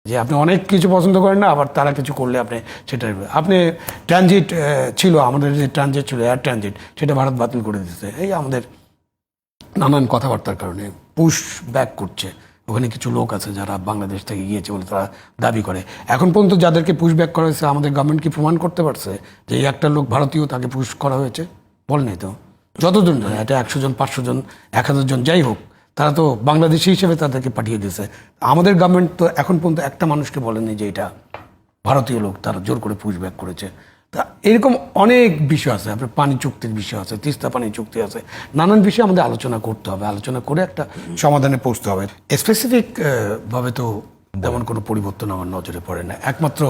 যে আপনি অনেক কিছু পছন্দ করেন না, আবার তারা কিছু করলে সেটা আপনি ট্রানজিট ছিল, আমাদের যে ট্রানজিট ছিল এয়ার ট্রানজিট, সেটা ভারত বাতিল করে দিতেছে এই আমাদের নানান কথাবার্তার কারণে। পুশ ব্যাক করছে, ওখানে কিছু লোক আছে যারা বাংলাদেশ থেকে গিয়েছে বলে তারা দাবি করে। এখন পর্যন্ত যাদেরকে পুশ ব্যাক করা হয়েছে আমাদের গভর্নমেন্ট কি প্রমাণ করতে পারছে যে এই একটা লোক ভারতীয়, তাকে পুশ করা হয়েছে? বলেনি তো। যতজন জানে, এটা 100 জন, 500 জন, 1000 জন, যাই হোক, তারা তো বাংলাদেশি হিসেবে তাদেরকে পাঠিয়ে দিয়েছে। আমাদের গভর্নমেন্ট তো এখন পর্যন্ত একটা মানুষকে বলেনি যে এটা ভারতীয় লোক, তারা জোর করে পুশ ব্যাক করেছে। তা এরকম অনেক বিষয় আছে, আপনার পানি চুক্তির বিষয় আছে, তিস্তা পানি চুক্তি আছে, নানান বিষয়ে আমাদের আলোচনা করতে হবে, আলোচনা করে একটা সমাধানে পৌঁছতে হবে। স্পেসিফিক ভাবে তো তেমন কোনো পরিবর্তন আমার নজরে পড়ে না। একমাত্র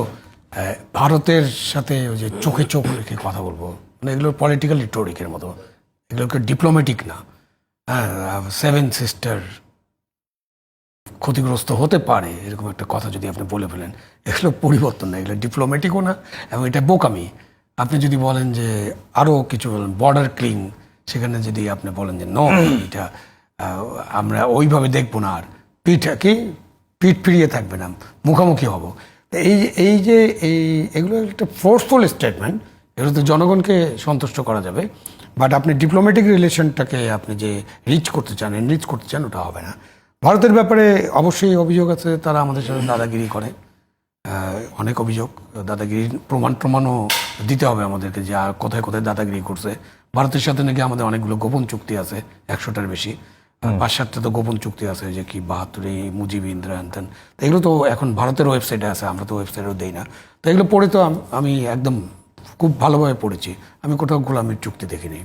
ভারতের সাথে ওই যে চোখে চোখ রেখে কথা বলবো, মানে এগুলো পলিটিক্যাল রিটোরিকের মতো, এগুলোকে ডিপ্লোম্যাটিক না। হ্যাঁ, 7 সিস্টার ক্ষতিগ্রস্ত হতে পারে এরকম একটা কথা যদি আপনি বলে ফেলেন, এগুলো পরিবর্তন না, এগুলো ডিপ্লোম্যাটিকও না, এবং এটা বোকামি। আপনি যদি বলেন যে আরও কিছু বলেন বর্ডার ক্লিন, সেখানে যদি আপনি বলেন যে নো, এটা আমরা ওইভাবে দেখবো না, আর পিঠ ফিরিয়ে থাকবে না, মুখোমুখি হব। এগুলো একটা ফোর্সফুল স্টেটমেন্ট, এগুলো তো জনগণকে সন্তুষ্ট করা যাবে, বাট আপনি ডিপ্লোম্যাটিক রিলেশনটাকে আপনি যে রিচ করতে চান, এনরিচ করতে চান, ওটা হবে না। ভারতের ব্যাপারে অবশ্যই অভিযোগ আছে, তারা আমাদের সাথে দাদাগিরি করে, অনেক অভিযোগ, দাদাগিরির প্রমাণও দিতে হবে আমাদেরকে, যে আর কোথায় কোথায় দাদাগিরি করছে। ভারতের সাথে নাকি আমাদের অনেকগুলো গোপন চুক্তি আছে, 100টার বেশি, 5-7টা তো গোপন চুক্তি আছে, যে কি 72 মুজিব, ইন্দিরা, হ্যান। তো এগুলো তো এখন ভারতের ওয়েবসাইটে আছে, আমরা তো ওয়েবসাইটেও দেই না। তো এগুলো পড়ে তো আমি একদম খুব ভালোভাবে পড়েছি, আমি কোথাও গোলামির চুক্তি দেখিনি।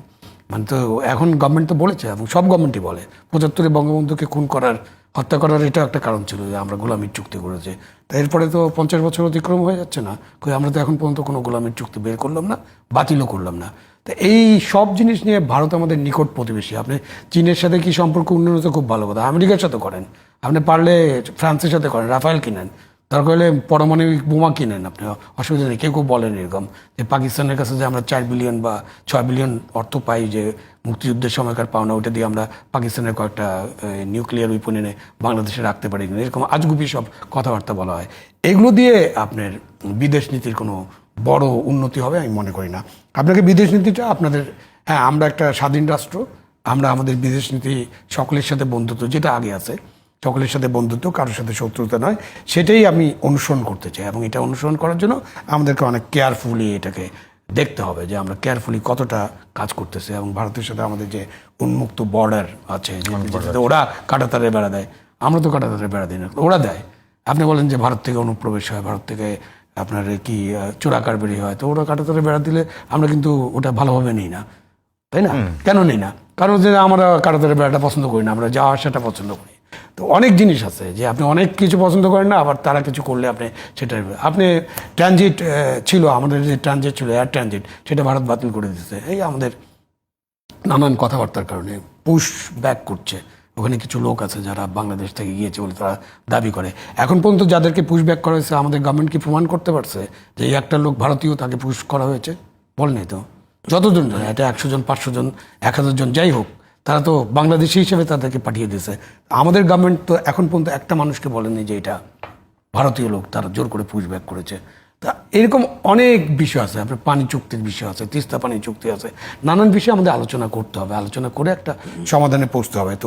মানে তো এখন গভর্নমেন্ট তো বলেছে, এবং সব গভর্নমেন্টই বলে, 75-এ বঙ্গবন্ধুকে খুন করার, হত্যা করার এটা একটা কারণ ছিল যে আমরা গোলামির চুক্তি করেছে। তো এরপরে তো 50 বছর অতিক্রম হয়ে যাচ্ছে না, আমরা তো এখন পর্যন্ত কোনো গোলামির চুক্তি বের করলাম না, বাতিলও করলাম না। তো এই সব জিনিস নিয়ে ভারত আমাদের নিকট প্রতিবেশী। আপনি চীনের সাথে কি সম্পর্ক উন্নত, খুব ভালো কথা, আমেরিকার সাথে করেন, আপনি পারলে ফ্রান্সের সাথে করেন, রাফায়েল কিনেন, দরকার হলে পারমাণবিক বোমা কিনেন, আপনি অসুবিধা নেই। কেউ বলেন এরকম যে পাকিস্তানের কাছে যে আমরা 4 বিলিয়ন বা 6 বিলিয়ন অর্থ পাই, যে মুক্তিযুদ্ধের সময়কার পাওনা, ওইটা দিয়ে আমরা পাকিস্তানের কয়েকটা নিউক্লিয়ার উইপন এনে বাংলাদেশে রাখতে পারি না, এরকম আজগুবি সব কথাবার্তা বলা হয়। এগুলো দিয়ে আপনার বিদেশ নীতির কোনো বড় উন্নতি হবে আমি মনে করি না। আপনাকে বিদেশ নীতিটা আপনাদের, হ্যাঁ, আমরা একটা স্বাধীন রাষ্ট্র, আমরা আমাদের বিদেশ নীতি সকলের সাথে বন্ধুত্ব, যেটা আগে আছে, সকলের সাথে বন্ধুত্ব, কারোর সাথে শত্রুতা নয়, সেটাই আমি অনুসরণ করতে চাই। এবং এটা অনুসরণ করার জন্য আমাদেরকে অনেক কেয়ারফুলি এটাকে দেখতে হবে, যে আমরা কেয়ারফুলি কতটা কাজ করতেছে। এবং ভারতের সাথে আমাদের যে উন্মুক্ত বর্ডার আছে, যেটাতে ওরা কাঁটাতারে বেড়া দেয়, আমরা তো কাঁটাতারে বেড়া দিই না, ওরা দেয়। আপনি বলেন যে ভারত থেকে অনুপ্রবেশ হয়, ভারত থেকে আপনার কি চোরাকারবারি হয়, তো ওরা কাঁটাতারে বেড়া দিলে আমরা কিন্তু ওটা ভালোভাবে নিই না, তাই না? কেন নিই না? কারণ যে আমরা কাঁটাতারে বেড়াটা পছন্দ করি না, আমরা যাওয়া আসাটা পছন্দ করি। তো অনেক জিনিস আছে, যে আপনি অনেক কিছু পছন্দ করেন না, আবার তারা কিছু করলে সেটা আপনি ট্রানজিট ছিল, আমাদের যে ট্রানজিট ছিল এয়ার ট্রানজিট, সেটা ভারত বাতিল করে দিতেছে এই আমাদের নানান কথাবার্তার কারণে। পুশ ব্যাক করছে, ওখানে কিছু লোক আছে যারা বাংলাদেশ থেকে গিয়েছে বলে তারা দাবি করে। এখন পর্যন্ত যাদেরকে পুশ ব্যাক করা হয়েছে আমাদের গভর্নমেন্ট কি প্রমাণ করতে পারছে যে এই একটা লোক ভারতীয়, তাকে পুশ করা হয়েছে? বলেনি তো। যতজন জানে, এটা 100 জন, 500 জন, 1000 জন, যাই হোক, তারা তো বাংলাদেশি হিসেবে তাদেরকে পাঠিয়ে দিয়েছে। আমাদের গভর্নমেন্ট তো এখন পর্যন্ত একটা মানুষকে বলেনি যে এটা ভারতীয় লোক, তারা জোর করে পুশ ব্যাক করেছে। তা এরকম অনেক বিষয় আছে, আপনার পানি চুক্তির বিষয় আছে, তিস্তা পানি চুক্তি আছে, নানান বিষয়ে আমাদের আলোচনা করতে হবে, আলোচনা করে একটা সমাধানে পৌঁছতে হবে। তো